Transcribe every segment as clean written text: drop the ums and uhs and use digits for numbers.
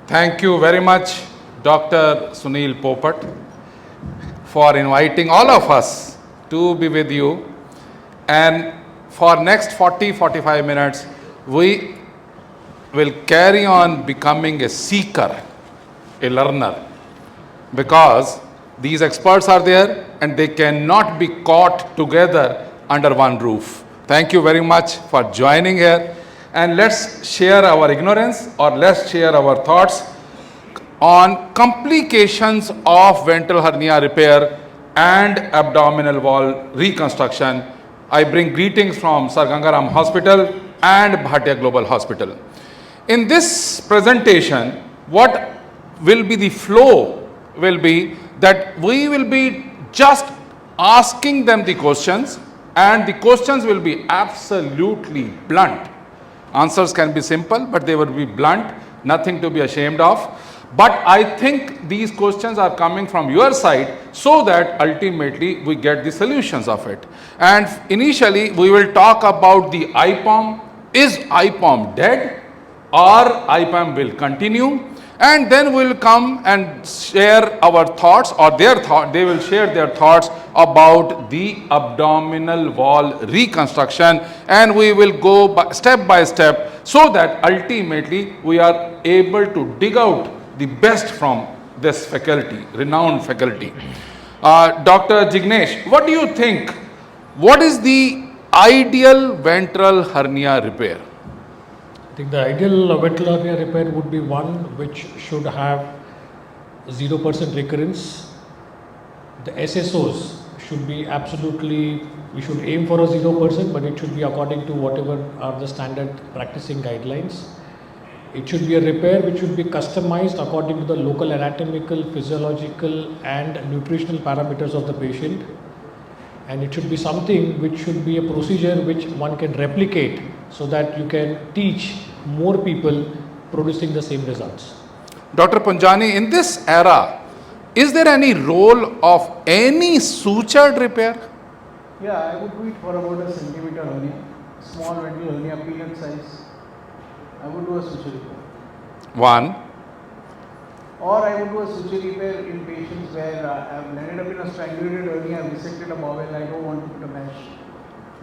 Thank you very much, Dr. Sunil Popat, for inviting all of us to be with you. And for next 40-45 minutes, we will carry on becoming a seeker, a learner, because these experts are there and they cannot be caught together under one roof. Thank you very much for joining here, and let's share our ignorance, or let's share our thoughts on complications of ventral hernia repair and abdominal wall reconstruction. I bring greetings from Sir Gangaram Hospital and Bhatia Global Hospital. In this presentation, what will be the flow will be that we will be just asking them the questions, and the questions will be absolutely blunt. Answers can be simple, but they will be blunt, nothing to be ashamed of. But I think these questions are coming from your side so that ultimately we get the solutions of it. And initially we will talk about the IPOM. Is IPOM dead or IPOM will continue? And then we'll come and share our thoughts, or they will share their thoughts about the abdominal wall reconstruction, and we will go step by step so that ultimately we are able to dig out the best from this faculty, renowned faculty. Dr. Jignesh, what do you think? What is the ideal ventral hernia repair? I think the ideal ventral hernia repair would be one which should have 0% recurrence. The SSOs should be absolutely, we should aim for a 0%, but it should be according to whatever are the standard practicing guidelines. It should be a repair which should be customized according to the local anatomical, physiological and nutritional parameters of the patient. And it should be something which should be a procedure which one can replicate so that you can teach more people producing the same results. Dr. Punjani, in this era, is there any role of any sutured repair? Yeah, I would do it for about a centimeter hernia, small ventral hernia, peanut size. I would do a suture repair. One. Or I would do a suture repair in patients where I have landed up in a strangulated hernia, resected a bowel, I don't want to put a mesh.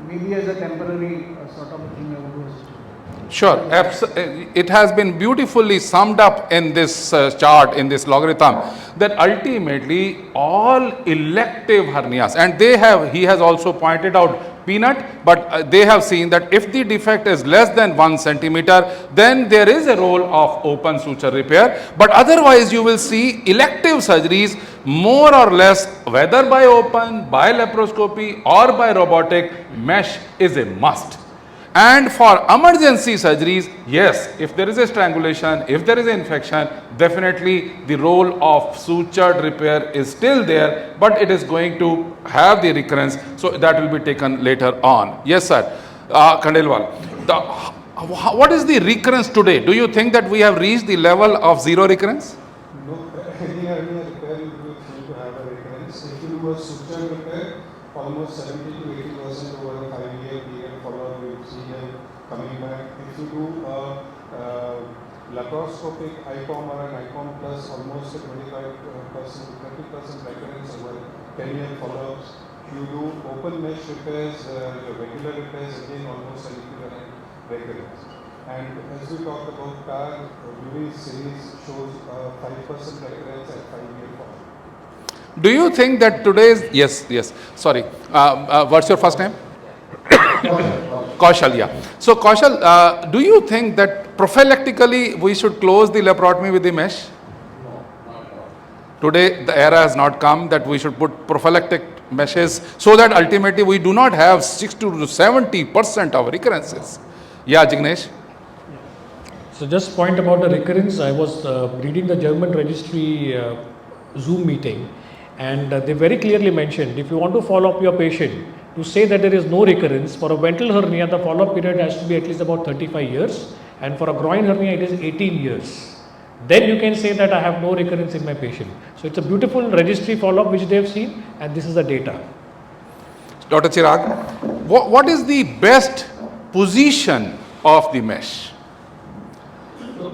Maybe as a temporary sort of a thing, I would do a suture. Sure, it has been beautifully summed up in this chart, in this logarithm, that ultimately all elective hernias, and he has also pointed out peanut, but they have seen that if the defect is less than 1 centimeter, then there is a role of open suture repair. But otherwise you will see elective surgeries more or less, whether by open, by laparoscopy or by robotic, mesh is a must. And for emergency surgeries, yes, if there is a strangulation, if there is an infection, definitely the role of sutured repair is still there, but it is going to have the recurrence, so that will be taken later on. Yes, sir. Khandelwal, what is the recurrence today? Do you think that we have reached the level of zero recurrence? No, any hernia repair is going to have a recurrence. If you do a suture repair, almost 70 to 80% over a 5-year period follow-up will see them coming back. If you do a laparoscopic IPOM or an IPOM plus, almost a 25% to 30% recurrence over 10-year follow-ups. If you do open mesh repairs, your regular repairs, again almost an equivalent recurrence. And as we talked about PAR, UV series shows 5% recurrence at 5-year follow-up. Do you think that today's, yes, sorry, what's your first name? Kaushal, yeah. So Kaushal, do you think that prophylactically we should close the laparotomy with the mesh? No, not at all. Today the era has not come that we should put prophylactic meshes so that ultimately we do not have 60 to 70% of recurrences. Yeah, Jignesh? So just point about the recurrence, I was reading the German registry Zoom meeting, and they very clearly mentioned if you want to follow up your patient to say that there is no recurrence, for a ventral hernia the follow-up period has to be at least about 35 years, and for a groin hernia it is 18 years. Then you can say that I have no recurrence in my patient. So it's a beautiful registry follow-up which they have seen, and this is the data. Dr. Chirag, what is the best position of the mesh? So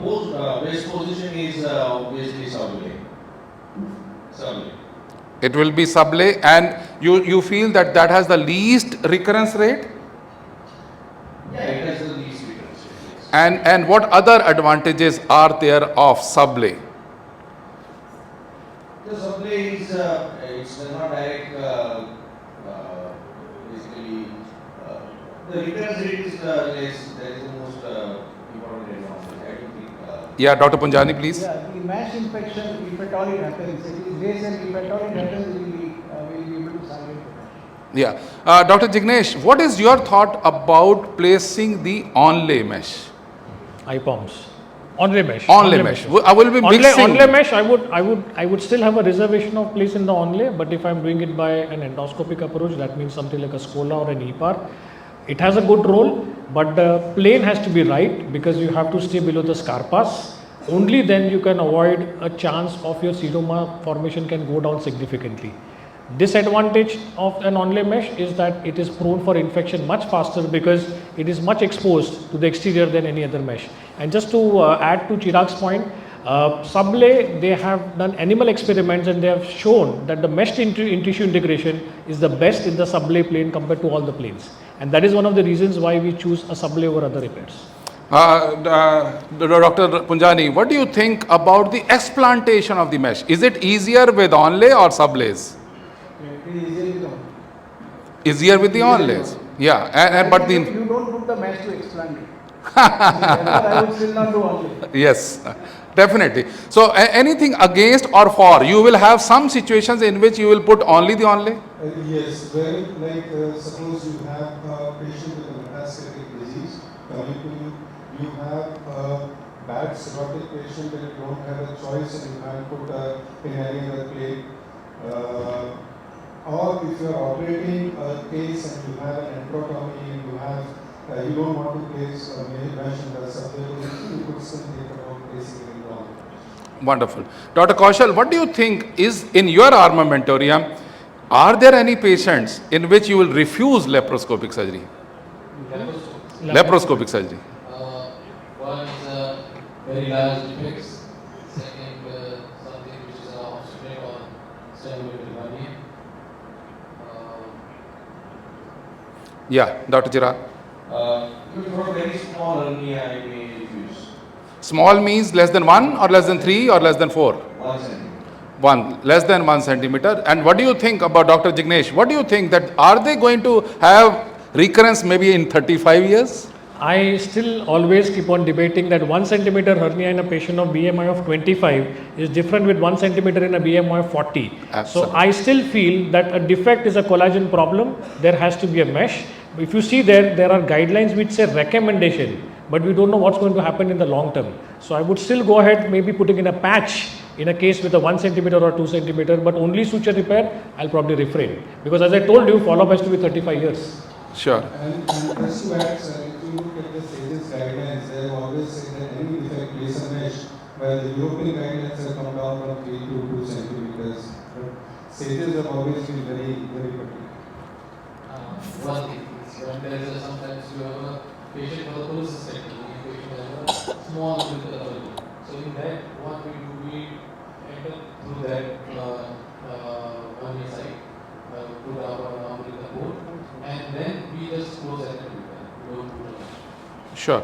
best position is obviously sublay. Sublay. It will be sublay, and you feel that that has the least recurrence rate? Yeah, it has the least recurrence rate. Yes. And what other advantages are there of sublay? The sublay is it's not direct. Basically, the recurrence rate is less. That is the most important advantage. I don't think. Yeah, Dr. Punjani, please. Yeah, the mash infection, if at all it happens, it is less, and if at all it happens, we will be able to salvage the mash. Yeah. Dr. Jignesh, what is your thought about placing the onlay mesh? IPOMs. Onlay mesh. Onlay mesh. I will be mixing. Onlay mesh, I would still have a reservation of place in the onlay, but if I'm doing it by an endoscopic approach, that means something like a scola or an EPAR. It has a good role, but the plane has to be right because you have to stay below the scarpas. Only then you can avoid a chance of your seroma formation can go down significantly. Disadvantage of an onlay mesh is that it is prone for infection much faster because it is much exposed to the exterior than any other mesh. And just to add to Chirag's point, sublay, they have done animal experiments and they have shown that the mesh in tissue integration is the best in the sublay plane compared to all the planes. And that is one of the reasons why we choose a sublay over other repairs. Dr. Punjani, what do you think about the explantation of the mesh? Is it easier with onlay or sublays? It is easier with the Easier with the onlays. Yeah, but the you don't put the mesh to explant it. I would still not do only. yes, definitely. So anything against or for? You will have some situations in which you will put only the onlay. Yes, where suppose you have a patient with a metastatic disease coming to you, you have a bad cirrhotic patient and you don't have a choice and you can't put in any other plate. Or if you are operating a case and you have an enterotomy and you have you don't want to place a mesh in the sublevel, you could still think about placing it in the onlay. Wonderful. Dr. Kaushal, what do you think is in your armamentarium? Are there any patients in which you will refuse laparoscopic surgery? Laparoscopic surgery. One is a very large defects. Second, something which is obstructed or stimulated hernia. Yeah, Dr. Chirag. For a very small hernia, I may refuse. Small means less than 1 or less than 3 or less than 4? 1 centimeter. Less than 1 centimeter. And what do you think about Dr. Jignesh? What do you think that are they going to have recurrence maybe in 35 years? I still always keep on debating that 1 centimeter hernia in a patient of BMI of 25 is different with 1 centimeter in a BMI of 40. Absolutely. So I still feel that a defect is a collagen problem. There has to be a mesh. If you see there are guidelines which say recommendation, but we don't know what's going to happen in the long term. So I would still go ahead maybe putting in a patch in a case with a 1 centimeter or 2 centimeter, but only suture repair, I'll probably refrain. Because as I told you, follow-up has to be 35 years. Sure. And just to add, sir, if you look at the SAGES guidelines, they have always said that any defect place a mesh, while the European guidelines have come down from 3 to 2 centimeters. But SAGES have always been very, very particular. One thing is when there is sometimes you have a patient for the cholecystectomy, patient has a small ventral hernia. So in that, what we do, we enter through that hernia site, put our arm in the board, and then we just close that and we don't do it. Sure.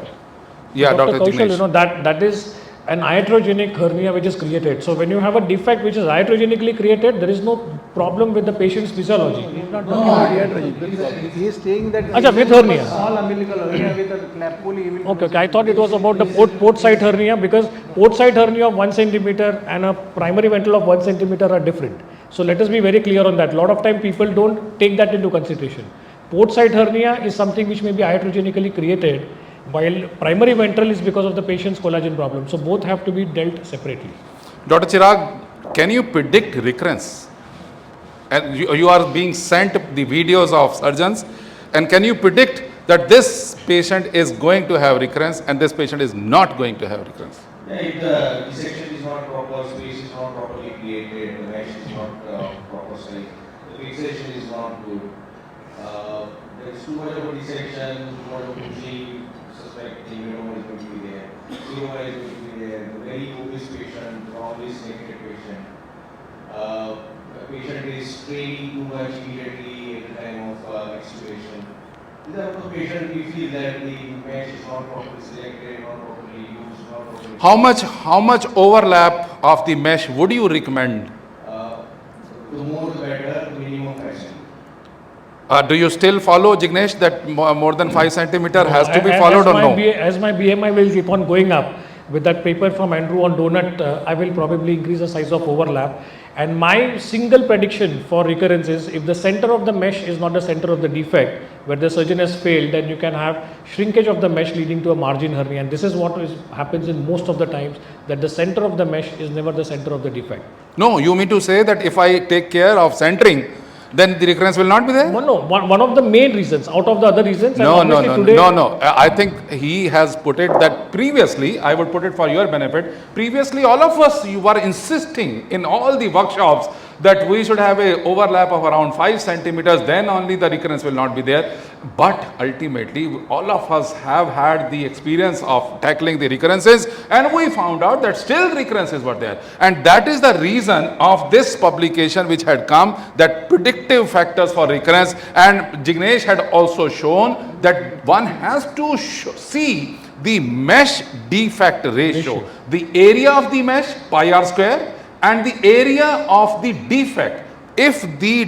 Yeah, Dr. Kaushal, Jignesh. that is an iatrogenic hernia which is created. So when you have a defect which is iatrogenically created, there is no problem with the patient's physiology. He is not talking about iatrogen. He is saying that Achha, with hernia. small umbilical hernia with a clapoli. He will Okay, I thought it was about the port site hernia because port site hernia of 1 centimeter and a primary ventral of 1 centimeter are different. So let us be very clear on that. A lot of time people don't take that into consideration. Port site hernia is something which may be iatrogenically created, while primary ventral is because of the patient's collagen problem. So both have to be dealt separately. Dr. Chirag, can you predict recurrence? And you are being sent the videos of surgeons, and can you predict that this patient is going to have recurrence and this patient is not going to have recurrence? Yeah, if the dissection is not proper, space is not properly created, the mesh is not proper size, the fixation is not good. There is too much of a dissection, too much of pushing, suspect immunoma is going to be there. seroma is going to be there, very obese patient, wrongly selected patient. The patient is straining too much immediately at the time of extubation. These are the patients we feel that the mesh is not properly selected, not properly used, not properly. How much overlap of the mesh would you recommend? The more the better, minimum 5 cm. Do you still follow, Jignesh, that more than 5 centimeter has to be followed or no? As my BMI will keep on going up, with that paper from Andrew on donut, I will probably increase the size of overlap. And my single prediction for recurrence is, if the center of the mesh is not the center of the defect, where the surgeon has failed, then you can have shrinkage of the mesh leading to a margin hernia. And this is what happens in most of the times, that the center of the mesh is never the center of the defect. No, you mean to say that if I take care of centering, then the recurrence will not be there? No, one of the main reasons, out of the other reasons. No. I think he has put it that previously, I would put it for your benefit, previously all of us, you were insisting in all the workshops that we should have a overlap of around 5 centimeters, then only the recurrence will not be there. But ultimately, all of us have had the experience of tackling the recurrences, and we found out that still recurrences were there. And that is the reason of this publication which had come, that predictive factors for recurrence. And Jignesh had also shown that one has to see the mesh defect ratio, the area of the mesh, pi r square, and the area of the defect. If the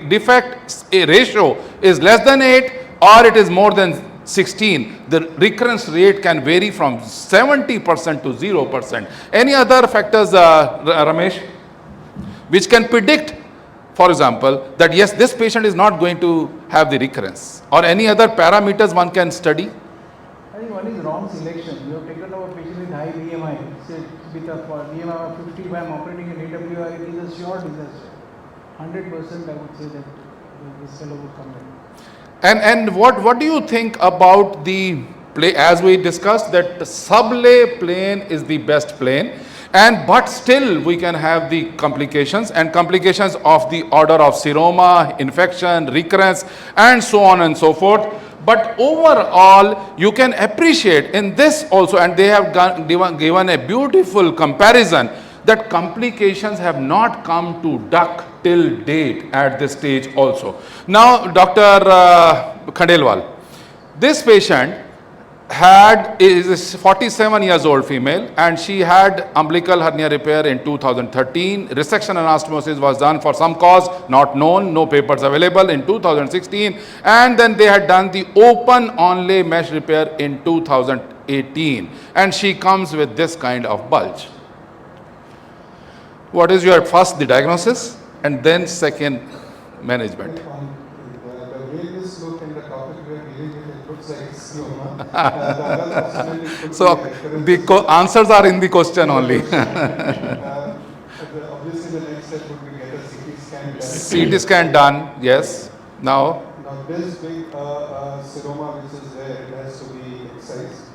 defect ratio is less than 8 or it is more than 16, the recurrence rate can vary from 70% to 0%. Any other factors, Ramesh, which can predict, for example, that yes, this patient is not going to have the recurrence, or any other parameters one can study? I think one is wrong selection. You have taken over a patient with high BMI, say with a BMI of 50, if I am operating in AWI, it is a sure disaster. 100% I would say that this fellow would come back. And what do you think about the plane, as we discussed that the sublay plane is the best plane, and but still we can have the complications, and complications of the order of seroma, infection, recurrence, and so on and so forth. But overall, you can appreciate in this also, and they have given a beautiful comparison, that complications have not come to duck till date at this stage also. Now, Dr. Khandelwal, this patient is a 47 years old female, and she had umbilical hernia repair in 2013. Resection anastomosis was done for some cause not known, no papers available, in 2016, and then they had done the open onlay mesh repair in 2018, and she comes with this kind of bulge. What is your first, the diagnosis, and then second, management? The way this look and the topic we are dealing with, it looks like it's seroma. So the answers are in the question only. Obviously, the next step would be get a CT scan done. CT scan done, yes. Now this big seroma which is there, it has to be excised.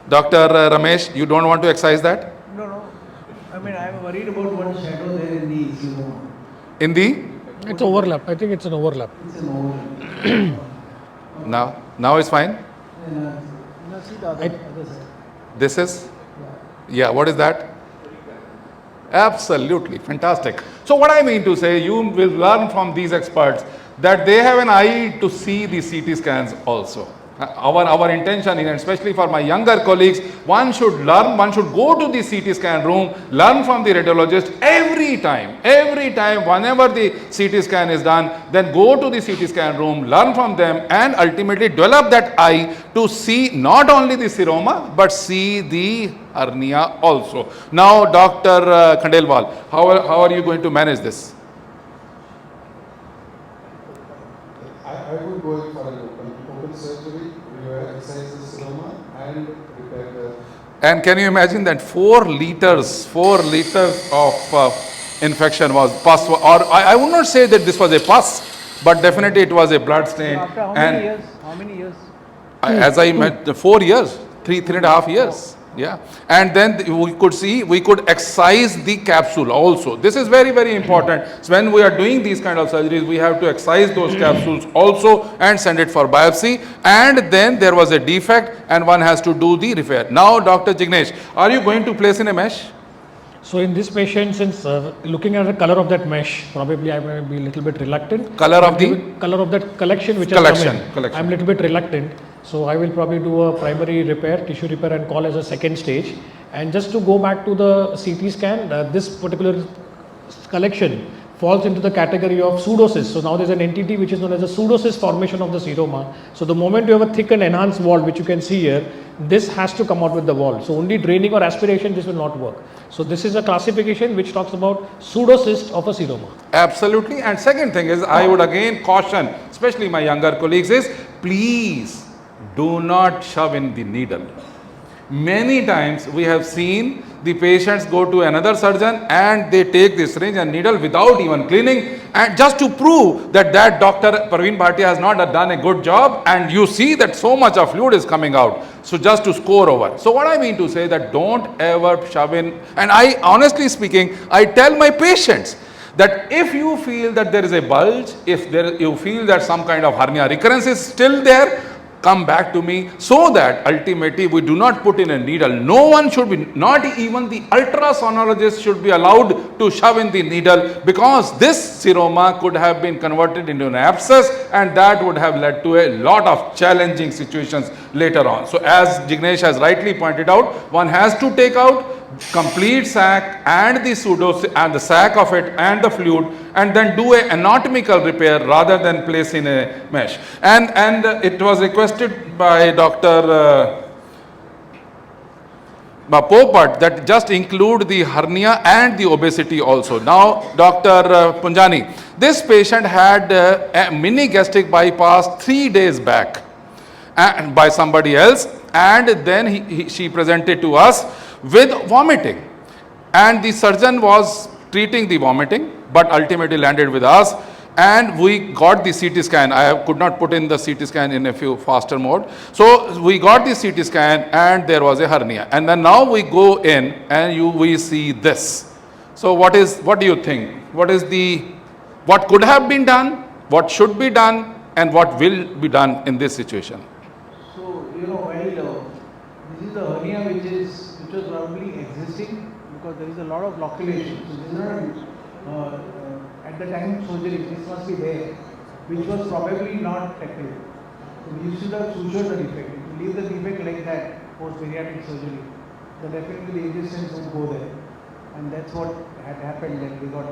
Dr. Ramesh, you don't want to excise that? No. I mean, I am worried about one shadow there in the seroma. In the? It's overlap. I think it's an overlap. It's an overlap. Now it's fine? Now see the other side. This is? Yeah, what is that? Absolutely, fantastic. So what I mean to say, you will learn from these experts that they have an eye to see the CT scans also. Our intention, and especially for my younger colleagues, one should learn, one should go to the CT scan room, learn from the radiologist every time, whenever the CT scan is done, then go to the CT scan room, learn from them, and ultimately develop that eye to see not only the seroma, but see the hernia also. Now, Dr. Khandelwal, how are you going to manage this? I would go in for an open surgery, excise the seroma and repair the... And can you imagine that 4 liters of infection was pus, or I would not say that this was a pus, but definitely it was a blood stain. So after how many years? As I met, 4 years, three and a half years. Yeah, and then we could see, we could excise the capsule also. This is very, very important. So when we are doing these kind of surgeries, we have to excise those capsules also and send it for biopsy. And then there was a defect and one has to do the repair. Now, Dr. Jignesh, are you going to place in a mesh? So in this patient, since looking at the color of that mesh, probably I may be a little bit reluctant. Color of the? Color of that collection which Collection, has come in. collection. I'm a little bit reluctant. So I will probably do a primary repair, tissue repair and call as a second stage. And just to go back to the CT scan, this particular collection falls into the category of pseudocyst. So now there's an entity which is known as a pseudocyst formation of the seroma. So the moment you have a thick and enhanced wall, which you can see here, this has to come out with the wall. So only draining or aspiration, this will not work. So this is a classification which talks about pseudocyst of a seroma. Absolutely. And second thing is, I would again caution, especially my younger colleagues, is please do not shove in the needle. Many times we have seen the patients go to another surgeon and they take the syringe and needle without even cleaning, and just to prove that Dr. Parveen Bhatia has not done a good job, and you see that so much of fluid is coming out. So just to score over. So what I mean to say that don't ever shove in, and I honestly speaking, I tell my patients that if you feel that there is a bulge, if you feel that some kind of hernia recurrence is still there, come back to me, so that ultimately we do not put in a needle. No one should be, not even the ultrasonologist should be allowed to shove in the needle, because this seroma could have been converted into an abscess and that would have led to a lot of challenging situations later on. So as Jignesh has rightly pointed out, one has to take out complete sac and the pseudo and the sac of it and the fluid, and then do a anatomical repair rather than place in a mesh. And it was requested by Dr. Popat that just include the hernia and the obesity also. Now, Dr. Punjani, this patient had a mini gastric bypass 3 days back and by somebody else, and then she presented to us with vomiting, and the surgeon was treating the vomiting but ultimately landed with us, and we got the CT scan. I could not put in the CT scan in a few faster mode. So we got the CT scan and there was a hernia, and then now we go in and we see this. So what do you think? What could have been done, what should be done, and what will be done in this situation? So, while this is a hernia which was probably existing, because there is a lot of localization. So this is not at the time of surgery, this must be there, which was probably not tackled. So we should have sutured the defect. If you leave the defect like that post bariatric surgery, then definitely the resistance would go there, and that's what had happened. That we got.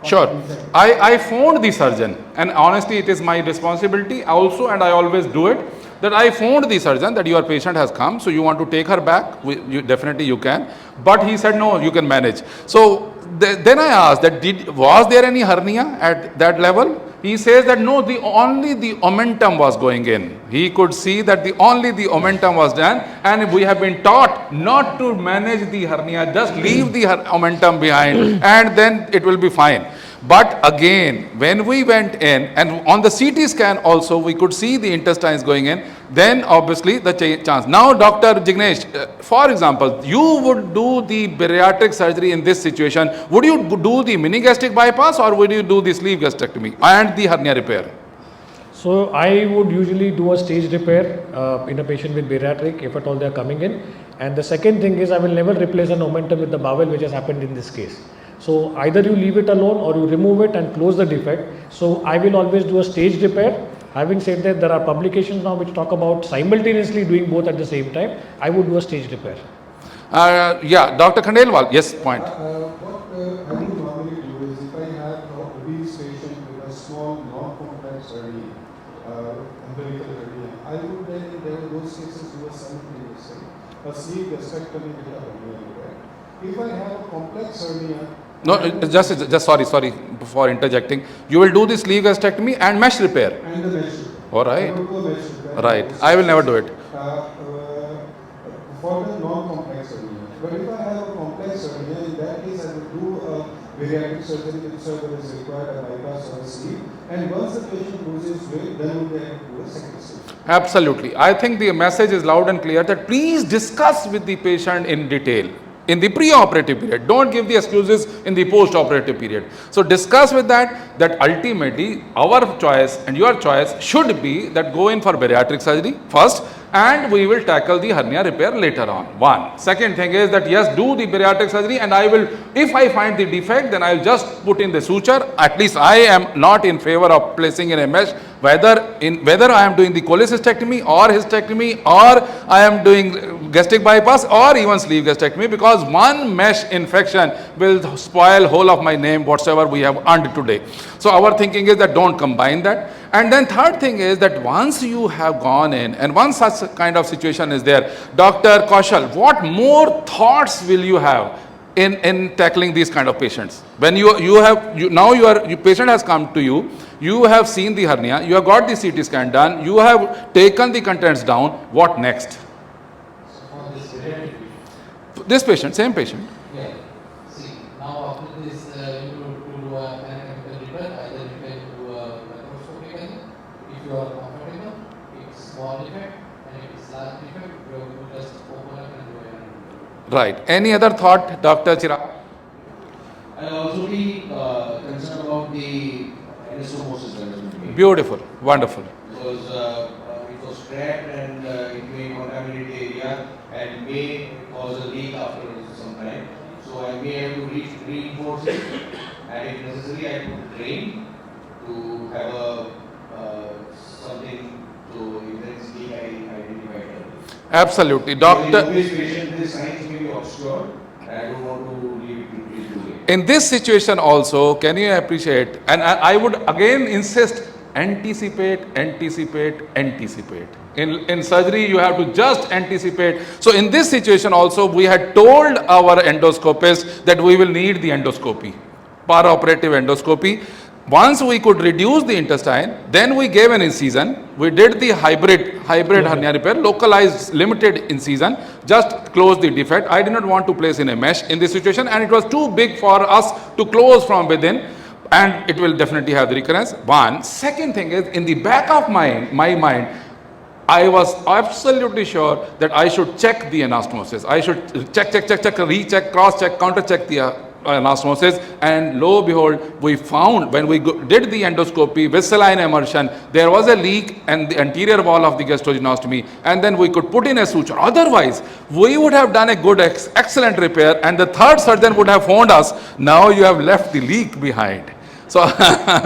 Sure. I phoned the surgeon, and honestly it is my responsibility also, and I always do it, that I phoned the surgeon that your patient has come, so you want to take her back, definitely you can. But he said no, you can manage. So then I asked that was there any hernia at that level? He says that no, only the omentum was going in. He could see that only the omentum was done, and we have been taught not to manage the hernia, just leave the omentum behind and then it will be fine. But again, when we went in, and on the CT scan also we could see the intestines going in, then obviously the chance. Now, Dr. Jignesh, for example, you would do the bariatric surgery in this situation. Would you do the mini gastric bypass, or would you do the sleeve gastrectomy and the hernia repair? So I would usually do a staged repair in a patient with bariatric, if at all they are coming in. And the second thing is, I will never replace an omentum with the bowel, which has happened in this case. So either you leave it alone or you remove it and close the defect. So I will always do a staged repair. Having said that, there are publications now which talk about simultaneously doing both at the same time. I would do a staged repair. Yeah, Dr. Khandelwal, yes, point. What I would normally do is, if I have an obese patient with a small non-complex hernia, umbilical hernia, I would then in those cases do a simultaneously, a sleeve gastrectomy with a hernia repair. If I have a complex hernia, no, just sorry for interjecting. You will do the sleeve gastrectomy and mesh repair. And the mesh repair. All right. I will do a mesh repair. Right. I will never do it. For the non-complex hernia. But if I have a complex hernia, in that case I will do a bariatric surgery which is required, a bypass or a sleeve, And once the patient loses weight, then we have to do a second stage. Absolutely. I think the message is loud and clear that please discuss with the patient in detail in the pre-operative period. Don't give the excuses in the post-operative period. So discuss with that ultimately our choice and your choice should be that go in for bariatric surgery first, and we will tackle the hernia repair later on. One. Second thing is that yes, do the bariatric surgery, and I will, if I find the defect, then I will just put in the suture. At least I am not in favor of placing in a mesh, whether I am doing the cholecystectomy or hysterectomy, or I am doing gastric bypass or even sleeve gastrectomy, because one mesh infection will spoil whole of my name whatsoever we have earned today. So our thinking is that don't combine that. And then third thing is that once you have gone in and once such kind of situation is there, Dr. Kaushal, what more thoughts will you have in tackling these kind of patients? When your patient has come to you, you have seen the hernia, you have got the CT scan done, you have taken the contents down, what next? For this bariatric This patient, same patient. yeah. See, now after this, you do a anatomical repair, either you can do a laparoscopically. If you are comfortable, it's small defect, and if it's large defect, you have to just open up and do an anatomical. Right. Any other thought, Dr. Chirag? I'll also be concerned about the anastomosis that has been made. Beautiful. Wonderful. Because it was trapped and it may contaminate the area and may cause a leak after some time. So I may have to reinforce it, and if necessary, I could drain to have a something to if there is leak, I identify it. Absolutely. In Doctor. this patient, the signs may be obscured. I don't want to leave it to it. In this situation also, can you appreciate, and I would again insist, anticipate. In surgery, you have to just anticipate. So in this situation also, we had told our endoscopists that we will need the endoscopy, para-operative endoscopy. Once we could reduce the intestine, then we gave an incision. We did the hybrid hernia repair, localized, limited incision, just close the defect. I did not want to place in a mesh in this situation, and it was too big for us to close from within, and it will definitely have the recurrence. One. Second thing is, in the back of my mind, I was absolutely sure that I should check the anastomosis. I should check, recheck, cross-check, counter-check the anastomosis, and lo and behold, we found when we did the endoscopy with saline immersion, there was a leak in the anterior wall of the gastrogenostomy, and then we could put in a suture. Otherwise, we would have done a good, excellent repair, and the third surgeon would have phoned us, now you have left the leak behind. So,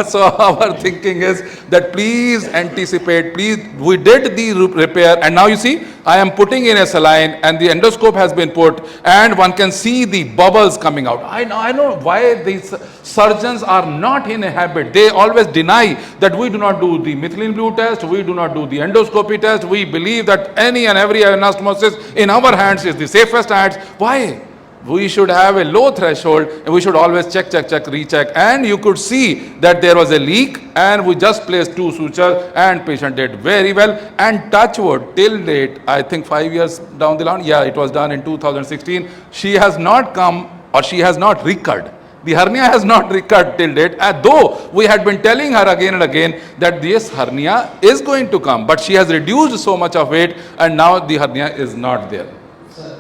so our thinking is that please anticipate, please, we did the repair, and now you see, I am putting in a saline and the endoscope has been put and one can see the bubbles coming out. I know why these surgeons are not in a habit. They always deny that we do not do the methylene blue test, we do not do the endoscopy test. We believe that any and every anastomosis in our hands is the safest hands. Why? We should have a low threshold and we should always check, recheck, and you could see that there was a leak and we just placed 2 sutures and patient did very well, and touch wood till date, I think 5 years down the line, yeah, it was done in 2016, she has not come or she has not recurred. The hernia has not recurred till date, though we had been telling her again and again that this hernia is going to come, but she has reduced so much of weight and now the hernia is not there. Sir,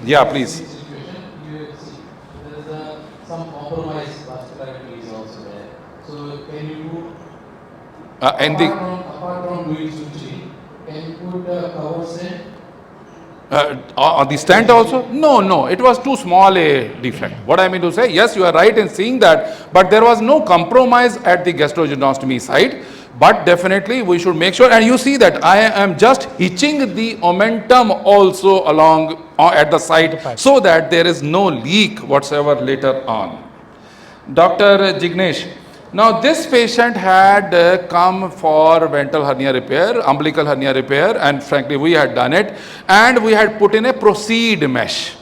Yeah, please. Some compromise vascularity is also there. So can you do apart from doing surgery, can you put covers in? On the stent also? No, it was too small a defect. What I mean to say, yes, you are right in seeing that, but there was no compromise at the gastrogenostomy side. But definitely we should make sure, and you see that I am just hitching the omentum also along at the side so that there is no leak whatsoever later on. Dr. Jignesh, now this patient had come for ventral hernia repair, umbilical hernia repair, and frankly we had done it, and we had put in a proceed mesh.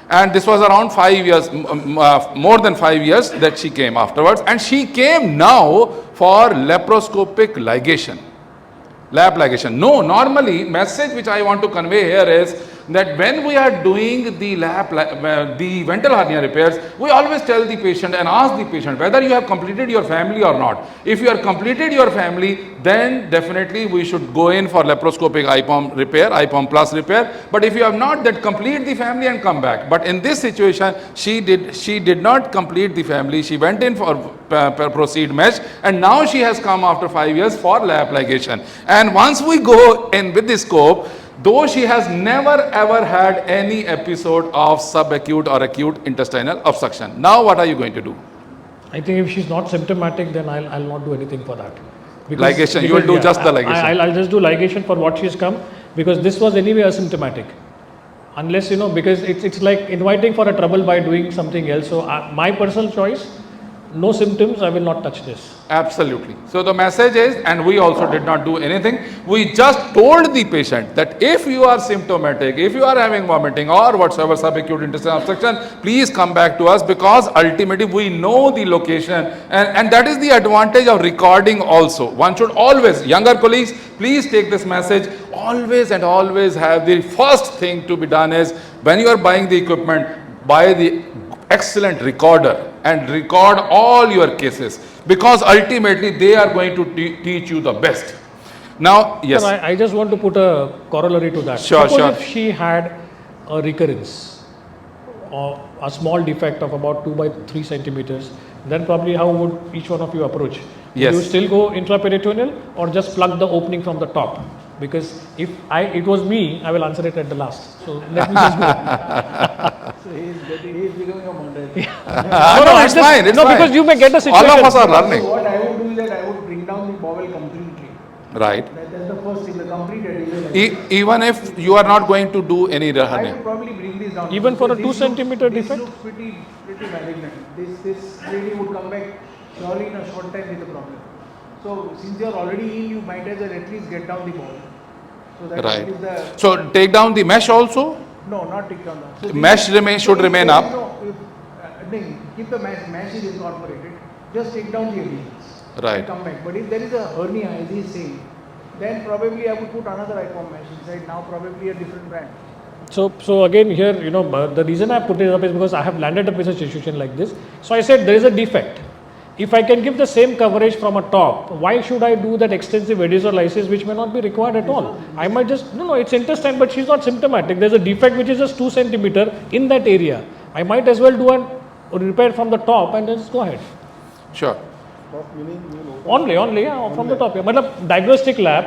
And this was around 5 years, more than 5 years that she came afterwards. And she came now for laparoscopic ligation, lap ligation. No, normally message which I want to convey here is that when we are doing the the ventral hernia repairs, we always tell the patient and ask the patient whether you have completed your family or not. If you have completed your family, then definitely we should go in for laparoscopic IPOM repair, IPOM plus repair. But if you have not, then complete the family and come back. But in this situation, she did not complete the family. She went in for proceed mesh, and now she has come after 5 years for lap ligation. And once we go in with the scope, though she has never ever had any episode of subacute or acute intestinal obstruction. Now what are you going to do? I think if she's not symptomatic, then I'll not do anything for that. Ligation, you will do just the ligation. I'll just do ligation for what she's come, because this was anyway asymptomatic. Unless, because it's like inviting for a trouble by doing something else. So my personal choice, no symptoms, I will not touch this. Absolutely. So the message is, and we also did not do anything, we just told the patient that if you are symptomatic, if you are having vomiting or whatsoever subacute intestinal obstruction, please come back to us, because ultimately we know the location, and that is the advantage of recording also. One should always, younger colleagues, please take this message, always and always have the first thing to be done is, when you are buying the equipment, buy the excellent recorder and record all your cases, because ultimately they are going to teach you the best. Now, yes. Sir, I just want to put a corollary to that. Sure, Suppose sure. if she had a recurrence or a small defect of about 2 by 3 centimeters, then probably how would each one of you approach? Yes. Would you still go intraperitoneal or just plug the opening from the top? Because if it was me, I will answer it at the last. So let me just go. So he is becoming a moderator. No, it's fine. It's fine. Because you may get a situation. All of us are learning. So what I would do is that I would bring down the bowel completely. Right. That's the first thing, the complete adhesion. Even if you are not going to do any I hernia. would probably bring this down. Even for a This 2 centimeter this defect? looks pretty malignant. This really would come back surely in a short time with a problem. So since you are already in, you might as well at least get down the bowel. So that Right. is the So take down the mesh also. no, not take down. So this Mesh is- should so remain there up. is no- keep the mesh is incorporated. Just take down the adhesions. Right. Come back. But if there is a hernia, as he is saying, then probably I would put another IPOM mesh inside. Now probably a different brand. So again here, the reason I put it up is because I have landed up with a situation like this. So I said there is a defect. If I can give the same coverage from a top, why should I do that extensive adhesive lysis which may not be required at all? I might just, no, it's intestine, but she's not symptomatic. There's a defect which is just 2 centimeter in that area. I might as well do a repair from the top and then just go ahead. Sure. Only, from the top. But diagnostic lab,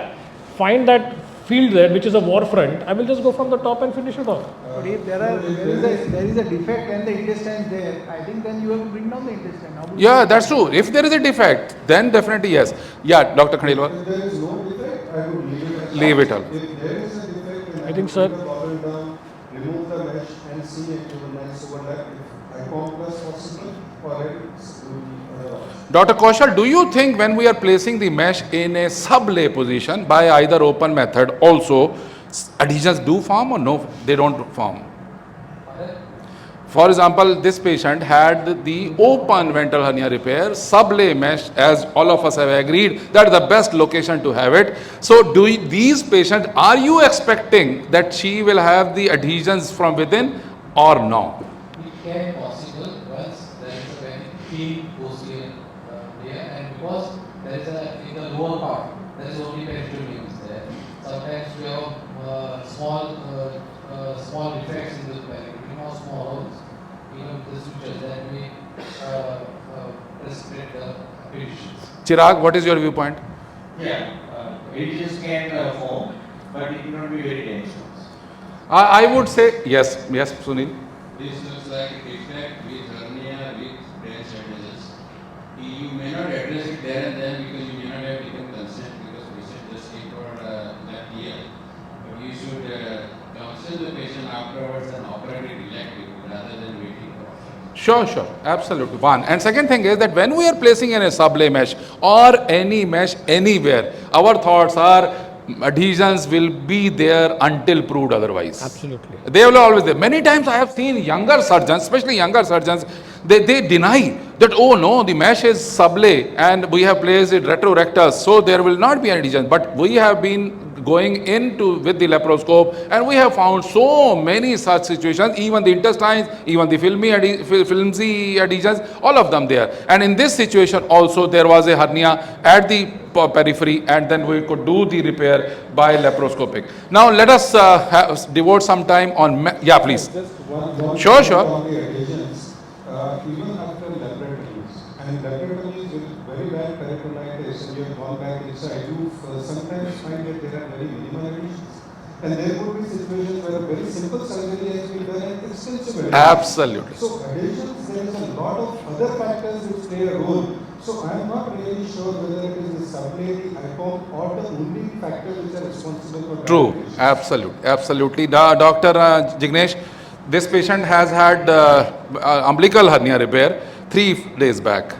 find that field there which is a war front. I will just go from the top and finish it off. But if there is a defect and the intestine is there, I think then you have to bring down the intestine. How would you Yeah, do that's that? true. If there is a defect, then definitely yes. Yeah, Dr. Khandelwal. If there is no defect, I would leave it. Leave it all. If there is a defect, then I think, would sir- bring the bowel down, remove the mesh and see it to the next overlap. If IPOM plus possible, or else do the other option. Dr. Kaushal, do you think when we are placing the mesh in a sublay position by either open method also, adhesions do form or no? They don't form. For example, this patient had the open ventral hernia repair, sublay mesh, as all of us have agreed, that is the best location to have it. So these patients, are you expecting that she will have the adhesions from within or no? It can possible once there is a very thin posterior layer, and because there is in the lower part there is only peritoneum there. Sometimes we have small defects in the peritoneum or small holes, the sutures that may precipitate the adhesions. Chirag, what is your viewpoint? Yeah, adhesions can form, but it will not be very dense ones. I would say yes, Sunil. This looks like a defect with hernia with brain adhesions. You may not address it there and then because you may not have taken consent because patient just came for left ear. But you should counsel the patient afterwards and operate it elective rather than waiting for operation. Sure, absolutely. One. And second thing is that when we are placing in a sublay mesh or any mesh anywhere, our thoughts are adhesions will be there until proved otherwise. Absolutely. They will always there. Many times I have seen younger surgeons, especially younger surgeons, they deny that, oh no, the mesh is sublay and we have placed it retrorectus, so there will not be adhesion. But we have been going into with the laparoscope, and we have found so many such situations, even the intestines, even the flimsy adhesions, all of them there. And in this situation also there was a hernia at the periphery, and then we could do the repair by laparoscopic. Now let us devote some time on, yeah please. Just one Sure, point sure. on the adhesions. Even after laparotomies, and laparotomies with very bad pericarditis, and you have gone back inside, you sometimes find that there are very minimal adhesions. And there would be situations where a very simple surgery has been done and extensive adhesions. Absolutely. So adhesions, there is a lot of other factors which play a role. So I am not really sure whether it is the sublary, IPOM, or the only factors which are responsible for True, adhesions. absolutely. Dr. Jignesh, this patient has had umbilical hernia repair 3 days back.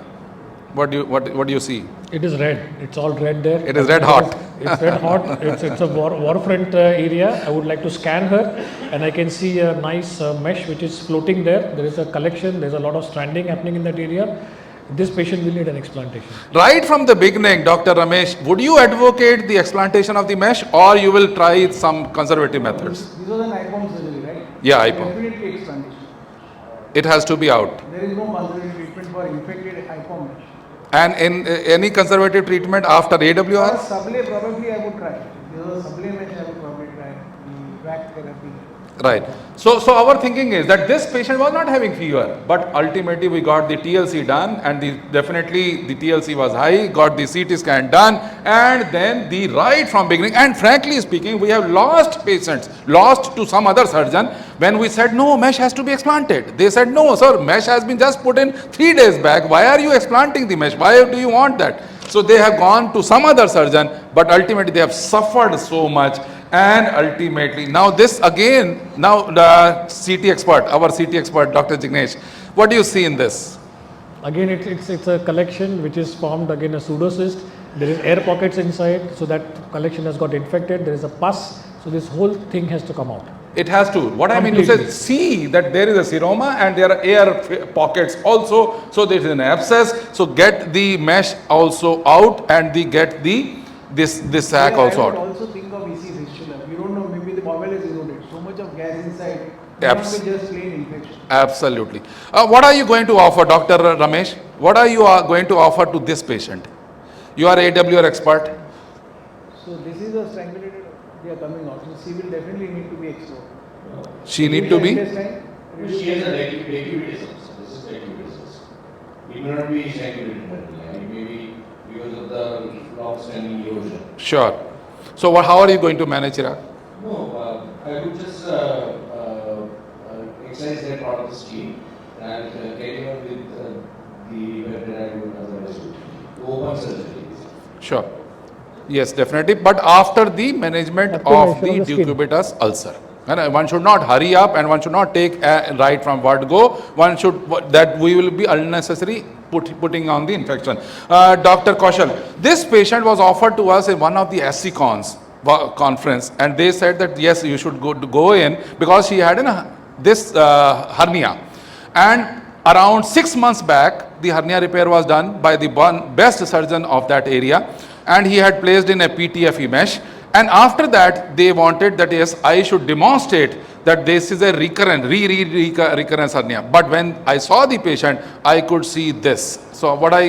What do you see? It is red. It's all red there. It is red hot. It's red hot. It's a waterfront area. I would like to scan her, and I can see a nice mesh which is floating there. There is a collection. There's a lot of stranding happening in that area. This patient will need an explantation. Right from the beginning, Dr. Ramesh, would you advocate the explantation of the mesh, or you will try some conservative methods? This was an IPOM surgery, right? Yeah, IPOM. Definitely explantation. It has to be out. There is no conservative treatment for infected IPOM mesh. And in any conservative treatment after Or AWR? sublay, probably I would try. This was a sublay mesh, I would probably try. The vac therapy. Right. So our thinking is that this patient was not having fever, but ultimately we got the TLC done, and definitely the TLC was high, got the CT scan done, and then the right from beginning, and frankly speaking, we have lost patients, lost to some other surgeon when we said, no, mesh has to be explanted. They said, no, sir, mesh has been just put in 3 days back. Why are you explanting the mesh? Why do you want that? So they have gone to some other surgeon, but ultimately they have suffered so much. And ultimately, now this again, now the CT expert, our CT expert, Dr. Jignesh, what do you see in this? Again, it's a collection which is formed again a pseudocyst. There is air pockets inside, so that collection has got infected. There is a pus, so this whole thing has to come out. It has to. What I mean to say, see that there is a seroma and there are air pockets also. So there is an abscess. So get the mesh also out, and get this sac also I would out. also think of EC fistula. You don't know, maybe the bowel is eroded. So much of gas inside. Abs- Not be just plain infection. Absolutely. What are you going to offer, Dr. Ramesh? What are you going to offer to this patient? You are AWR expert. So this is a strangulated, they are coming out. So she will definitely need to be explored. She need to be. She has a decubitus also. This is decubitus also. It may not be strangulated hernia. It may be because of the long-standing erosion. Sure. So how are you going to manage Chirag? No, I would just exercise that part of the scheme and carry on with the method I would otherwise do. To open surgery. Sure. Yes, definitely. But after the management of the decubitus ulcer. And one should not hurry up, and one should not take right from word go. One should, that we will be unnecessary putting on the infection. Dr. Kaushal, this patient was offered to us in one of the ASICons conference, and they said that yes, you should go in because she had this hernia. And around 6 months back, the hernia repair was done by the best surgeon of that area, and he had placed in a PTFE mesh. And after that, they wanted that yes, I should demonstrate that this is a recurrence hernia. But when I saw the patient, I could see this. So what are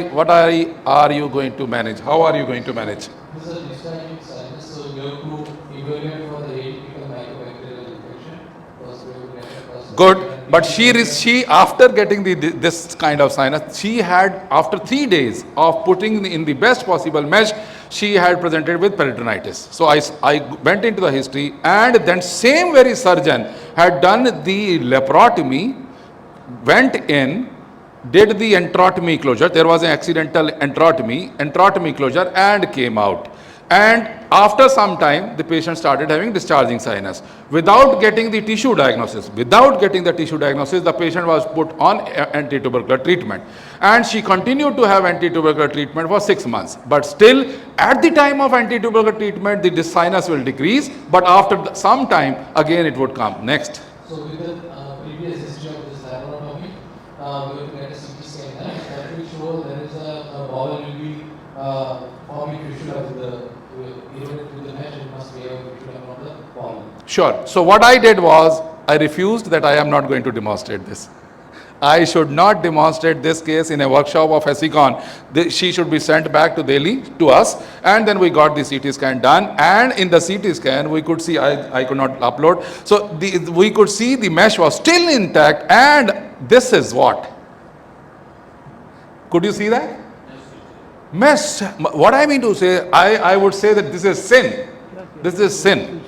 you going to manage? How are you going to manage? This is a discharging sinus, so you have to evaluate for the atypical mycobacterial infection. First, we will get Good, but she after getting this kind of sinus, she had, after 3 days of putting in the best possible mesh, she had presented with peritonitis. So I went into the history, and then same very surgeon had done the laparotomy, went in, did the enterotomy closure. There was an accidental enterotomy closure, and came out. And after some time, the patient started having discharging sinus. Without getting the tissue diagnosis, the patient was put on anti-tubercular treatment. And she continued to have anti-tubercular treatment for 6 months. But still, at the time of anti-tubercular treatment, the sinus will decrease. But after some time, again it would come. Next. So with the previous history of this laparotomy, we will get a CT scan that will show there is a bowel will be forming fistula with the even with the mesh, it must be Sure. So what I did was, I refused that I am not going to demonstrate this. I should not demonstrate this case in a workshop of Herniacon. She should be sent back to Delhi to us, and then we got the CT scan done. And in the CT scan, we could see, I could not upload. So we could see the mesh was still intact, and this is what? Could you see that? Mesh. What I mean to say, I would say that this is sin. This is sin.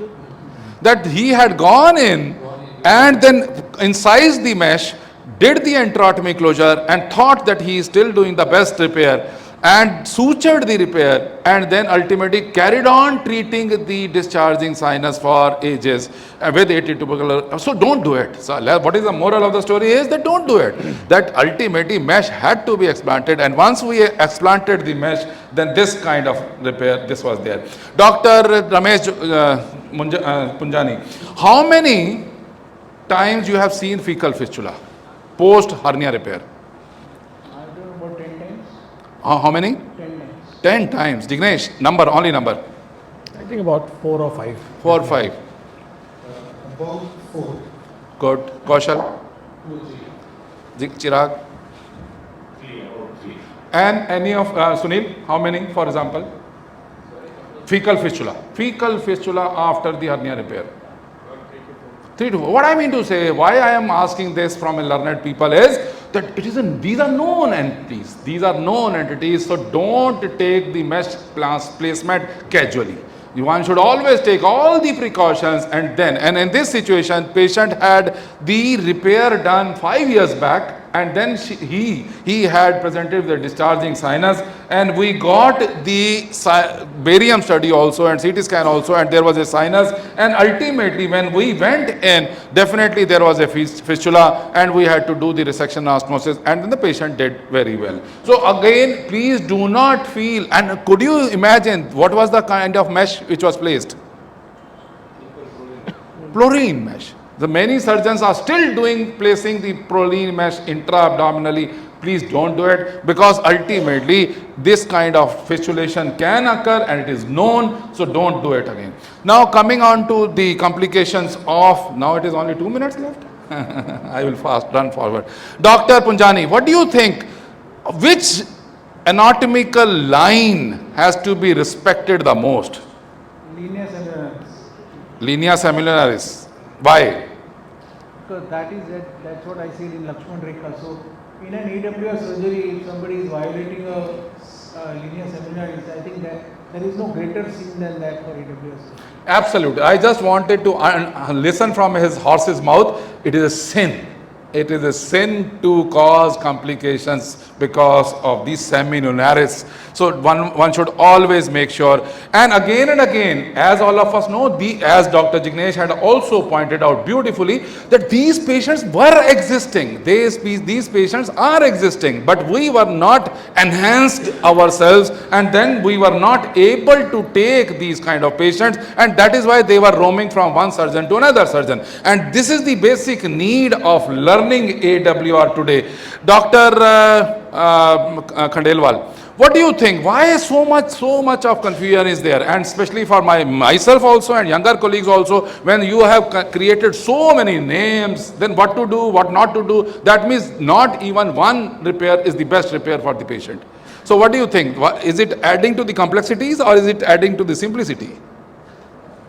That he had gone in and then incised the mesh, did the enterotomy closure, and thought that he is still doing the best repair, and sutured the repair, and then ultimately carried on treating the discharging sinus for ages with atypical. So don't do it. So what is the moral of the story is that don't do it. That ultimately mesh had to be explanted, and once we explanted the mesh, then this kind of repair, this was there. Dr. Ramesh Punjani, how many times you have seen fecal fistula post hernia repair? I've done about 10 times. How many? 10 times. 10 times. Jignesh, number, only number. I think about 4 or 5. 4 or 5. About 4. Good. Kaushal? 2, 3. Chirag? 3 or 3. And any of Sunil, how many, for example? Fecal fistula. Fecal fistula after the hernia repair. 3 to 4. What I mean to say, why I am asking this from a learned people is that these are known entities. These are known entities, so don't take the mesh placement casually. One should always take all the precautions, and in this situation, patient had the repair done 5 years back, and then he had presented the discharging sinus, and we got the barium study also and CT scan also, and there was a sinus, and ultimately when we went in, definitely there was a fistula, and we had to do the resection anastomosis, and then the patient did very well. So again, please do not feel, and could you imagine what was the kind of mesh which was placed? Prolene mesh. The many surgeons are still placing the prolene mesh intra-abdominally. Please don't do it, because ultimately this kind of fistulation can occur and it is known, so don't do it again. Now coming on to the complications of, now it is only 2 minutes left. I will run forward. Dr. Punjani, what do you think? Which anatomical line has to be respected the most? Linea seminoris. Linea seminoris. Why? Because that's what I said in Lakshman Rekha. So in an AWR surgery, if somebody is violating a linea seminoris, I think that there is no greater sin than that for AWR surgery. Absolutely. I just wanted to listen from his horse's mouth. It is a sin. It is a sin to cause complications because of the seminoris. So one should always make sure. And again, as all of us know, as Dr. Jignesh had also pointed out beautifully, that these patients were existing. These patients are existing, but we were not enhanced ourselves, and then we were not able to take these kind of patients, and that is why they were roaming from one surgeon to another surgeon. And this is the basic need of learning AWR today. Dr. Khandelwal, what do you think? Why so much of confusion is there? And especially for myself also and younger colleagues also, when you have created so many names, then what to do, what not to do, that means not even one repair is the best repair for the patient. So what do you think? Is it adding to the complexities or is it adding to the simplicity?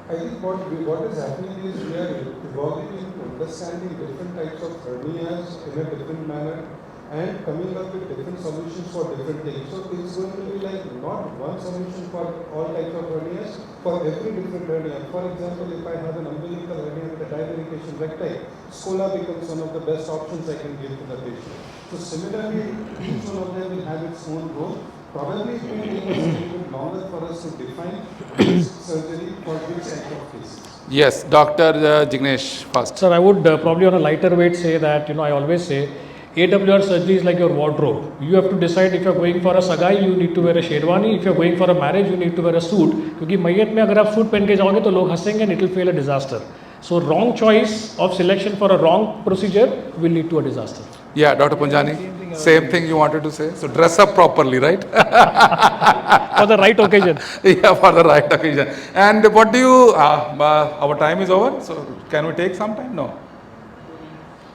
I think what is happening is we are evolving into understanding different types of hernias in a different manner and coming up with different solutions for different things. So it's going to be like not one solution for all types of hernias, for every different hernia. For example, if I have an umbilical hernia with a divergation recti, scola becomes one of the best options I can give to the patient. So similarly, each one of them will have its own role. Probably it will take us a little bit longer for us to define which surgery for which type of cases. Yes, Dr. Jignesh first. Sir, I would probably on a lighter weight say that, I always say, AWR surgery is like your wardrobe. You have to decide if you are going for a sagai, you need to wear a sherwani. If you are going for a marriage, you need to wear a suit. क्योंकि मैयत में अगर आप suit पहन के जाओगे तो लोग हंसेंगे and it will feel a disaster. So wrong choice of selection for a wrong procedure will lead to a disaster. Yeah, Dr. Punjani, same thing you wanted to say. So dress up properly, right? For the right occasion. Yeah, for the right occasion. And what do you, our time is over, so can we take some time? No.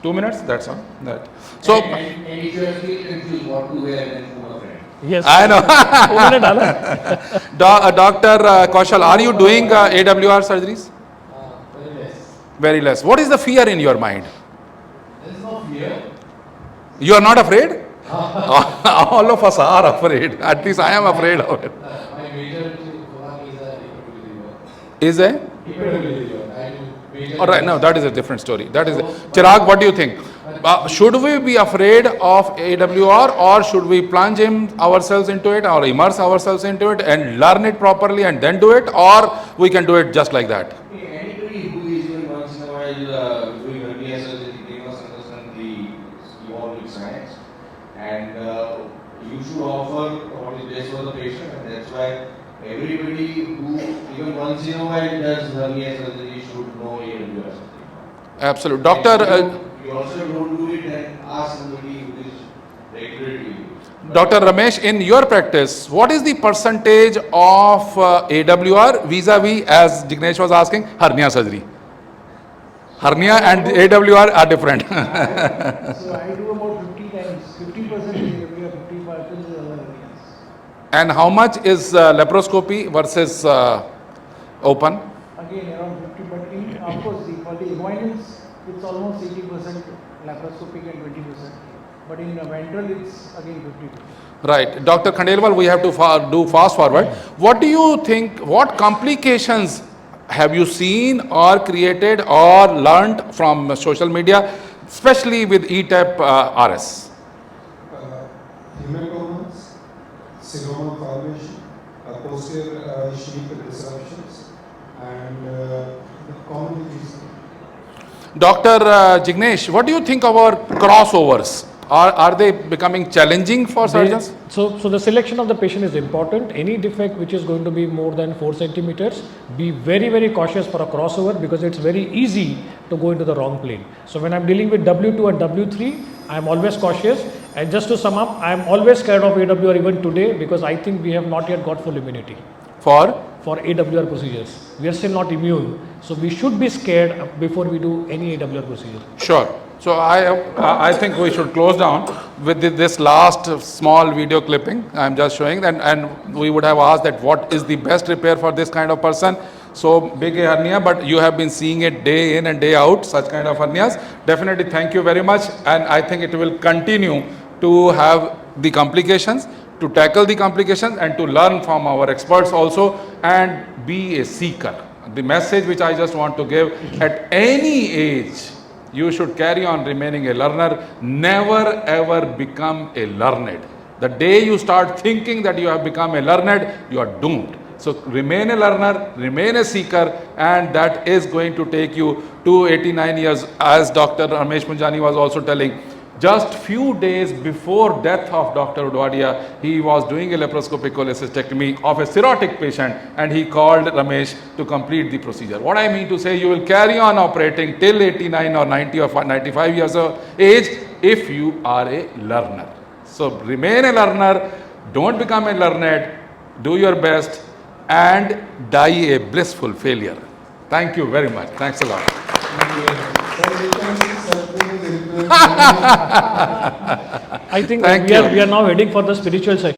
2 minutes, that's all. That. So, and if you are still confused what to wear and whom a friend. Yes. I know. उन्होंने डाला. Dr. Kaushal, are you doing AWR surgeries? Very less. Very less. What is the fear in your mind? There is no fear. You are not afraid? All of us are afraid. At least I am afraid of it. My major work is a liver. Is a? Liver. I do major. All right, no, that is a different story. That is. Chirag, what do you think? Should we be afraid of AWR, or should we plunge ourselves into it, or immerse ourselves into it and learn it properly and then do it, or we can do it just like that? Anybody who is even once in a while doing hernia surgery, they must understand the evolving science, and you should offer what is best for the patient, and that's why everybody who even once in a while does hernia surgery should know AWR surgery. Absolutely. Doctor. You also don't do it and ask somebody who is regularly. Dr. Ramesh, in your practice, what is the percentage of AWR vis-a-vis, as Jignesh was asking, hernia surgery? Hernia and AWR are different. So I do about 50 times, 50% is AWR, 50% is other hernias. And how much is laparoscopy versus open? Again, around 50, but in, of course, for the inguinals, it's almost 80% laparoscopic and 20%. But in ventral, it's again 50%. Right. Dr. Khandelwal, we have to do fast forward. What do you think, what complications have you seen or created or learned from social media, especially with ETAP RS? Hematomas, seroma formation, posterior sheath disruptions, and the common disease. Dr. Jignesh, what do you think about crossovers? Are they becoming challenging for surgeons? So the selection of the patient is important. Any defect which is going to be more than 4 centimeters, be very, very cautious for a crossover, because it's very easy to go into the wrong plane. So when I'm dealing with W2 and W3, I'm always cautious. And just to sum up, I'm always scared of AWR even today, because I think we have not yet got full immunity For AWR procedures. We are still not immune. So we should be scared before we do any AWR procedure. Sure. So I think we should close down with this last small video clipping. I'm just showing, and we would have asked that what is the best repair for this kind of person. So big a hernia, but you have been seeing it day in and day out, such kind of hernias. Definitely thank you very much, and I think it will continue to have the complications, to tackle the complications, and to learn from our experts also, and be a seeker. The message which I just want to give, at any age, you should carry on remaining a learner. Never ever become a learned. The day you start thinking that you have become a learned, you are doomed. So remain a learner, remain a seeker, and that is going to take you to 89 years, as Dr. Ramesh Punjani was also telling. Just few days before death of Dr. Udwadia, he was doing a laparoscopic cholecystectomy of a cirrhotic patient, and he called Ramesh to complete the procedure. What I mean to say, you will carry on operating till 89 or 90 or 95 years of age if you are a learner. So remain a learner, don't become a learned, do your best, and die a blissful failure. Thank you very much. Thanks a lot. I think Thank we are now heading for the spiritual section.